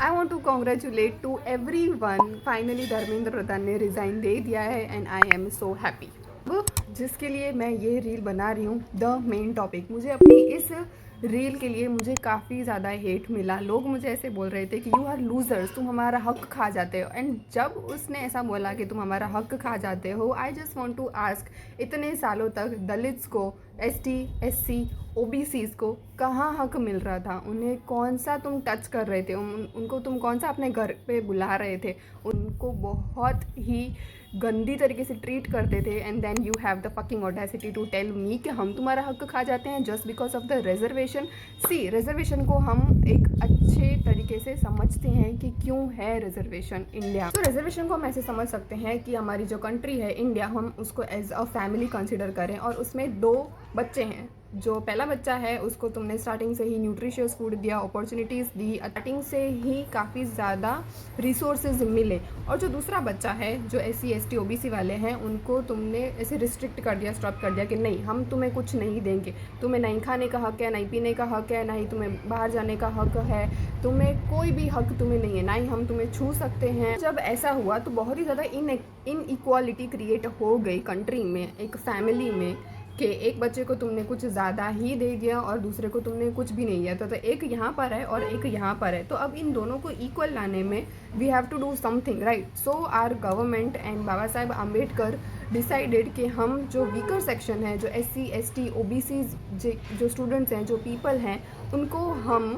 I want to congratulate to every one, finally Dharmendra Pradhan ने resign दे दिया है and I am so happy. जिसके लिए मैं ये रील बना रही हूँ, द मेन टॉपिक, मुझे अपनी इस रील के लिए मुझे काफ़ी ज़्यादा हेट मिला। लोग मुझे ऐसे बोल रहे थे कि यू आर लूजर्स, तुम हमारा हक खा जाते हो। एंड जब उसने ऐसा बोला कि तुम हमारा हक खा जाते हो, I just want to ask, इतने सालों तक दलित्स को, ST SC OBCs को कहाँ हक मिल रहा था? उन्हें कौन सा तुम टच कर रहे थे? उनको तुम कौन सा अपने घर पे बुला रहे थे? उनको बहुत ही गंदी तरीके से ट्रीट करते थे। And then you have the fucking audacity to tell me कि हम तुम्हारा हक खा जाते हैं just because of the reservation. See, reservation को हम एक अच्छे तरीके से समझते हैं कि क्यों है रिजर्वेशन इंडिया। तो रिजर्वेशन को हम ऐसे समझ सकते हैं कि हमारी जो कंट्री है इंडिया, हम उसको एज अ फैमिली कंसिडर करें और उसमें 2 बच्चे हैं। जो पहला बच्चा है उसको तुमने स्टार्टिंग से ही न्यूट्रिशियस फूड दिया, अपॉर्चुनिटीज़ दी, स्टार्टिंग से ही काफ़ी ज़्यादा रिसोर्सेज मिले। और जो दूसरा बच्चा है, जो SC ST OBC वाले हैं, उनको तुमने ऐसे रिस्ट्रिक्ट कर दिया, स्टॉप कर दिया कि नहीं, हम तुम्हें कुछ नहीं देंगे। तुम्हें नहीं खाने का हक है, नहीं पीने का हक है, ना ही तुम्हें बाहर जाने का हक है, तुम्हें कोई भी हक तुम्हें नहीं है, ना ही हम तुम्हें छू सकते हैं। जब ऐसा हुआ तो बहुत ही ज़्यादा इनइक्वालिटी क्रिएट हो गई कंट्री में, एक फैमिली में, कि एक बच्चे को तुमने कुछ ज़्यादा ही दे दिया और दूसरे को तुमने कुछ भी नहीं दिया। तो एक यहाँ पर है और एक यहाँ पर है, तो अब इन दोनों को इक्वल लाने में we have to do something, right? So our government and Baba Saheb Ambedkar decided कि हम जो वीकर सेक्शन है, जो SC ST OBC जो स्टूडेंट्स हैं, जो पीपल हैं, उनको हम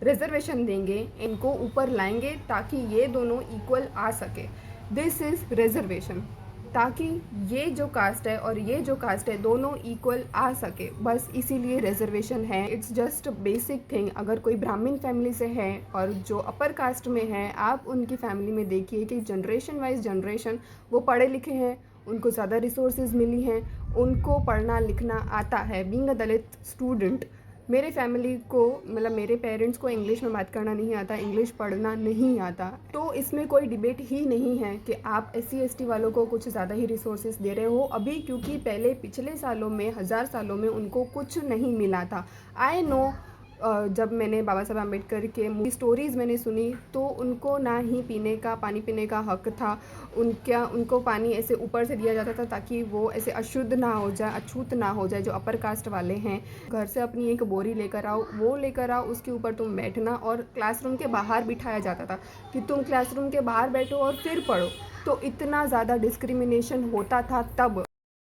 रिजर्वेशन देंगे, इनको ऊपर लाएंगे ताकि ये दोनों इक्वल आ सके। दिस इज़ रिजर्वेशन, ताकि ये जो कास्ट है और ये जो कास्ट है दोनों इक्वल आ सके, बस इसीलिए रिजर्वेशन है। It's just basic thing. अगर कोई ब्राह्मण फैमिली से है और जो अपर कास्ट में है, आप उनकी फैमिली में देखिए कि जनरेशन वाइज जनरेशन वो पढ़े लिखे हैं, उनको ज़्यादा रिसोर्सेज मिली हैं, उनको पढ़ना लिखना आता है। बीइंग अ दलित स्टूडेंट, मेरे फैमिली को, मतलब मेरे पेरेंट्स को इंग्लिश में बात करना नहीं आता, इंग्लिश पढ़ना नहीं आता। तो इसमें कोई डिबेट ही नहीं है कि आप SC ST वालों को कुछ ज़्यादा ही रिसोर्सेज दे रहे हो अभी, क्योंकि पहले पिछले सालों में, 1000 सालों में उनको कुछ नहीं मिला था। आई नो, जब मैंने बाबा साहब अम्बेडकर के स्टोरीज़ मैंने सुनी तो उनको ना ही पानी पीने का हक था। उनको पानी ऐसे ऊपर से दिया जाता था ताकि वो ऐसे अशुद्ध ना हो जाए, अछूत ना हो जाए। जो अपर कास्ट वाले हैं, घर से अपनी एक बोरी लेकर आओ, वो लेकर आओ, उसके ऊपर तुम बैठना, और क्लासरूम के बाहर बिठाया जाता था कि तुम क्लासरूम के बाहर बैठो और फिर पढ़ो। तो इतना ज़्यादा डिस्क्रिमिनेशन होता था तब।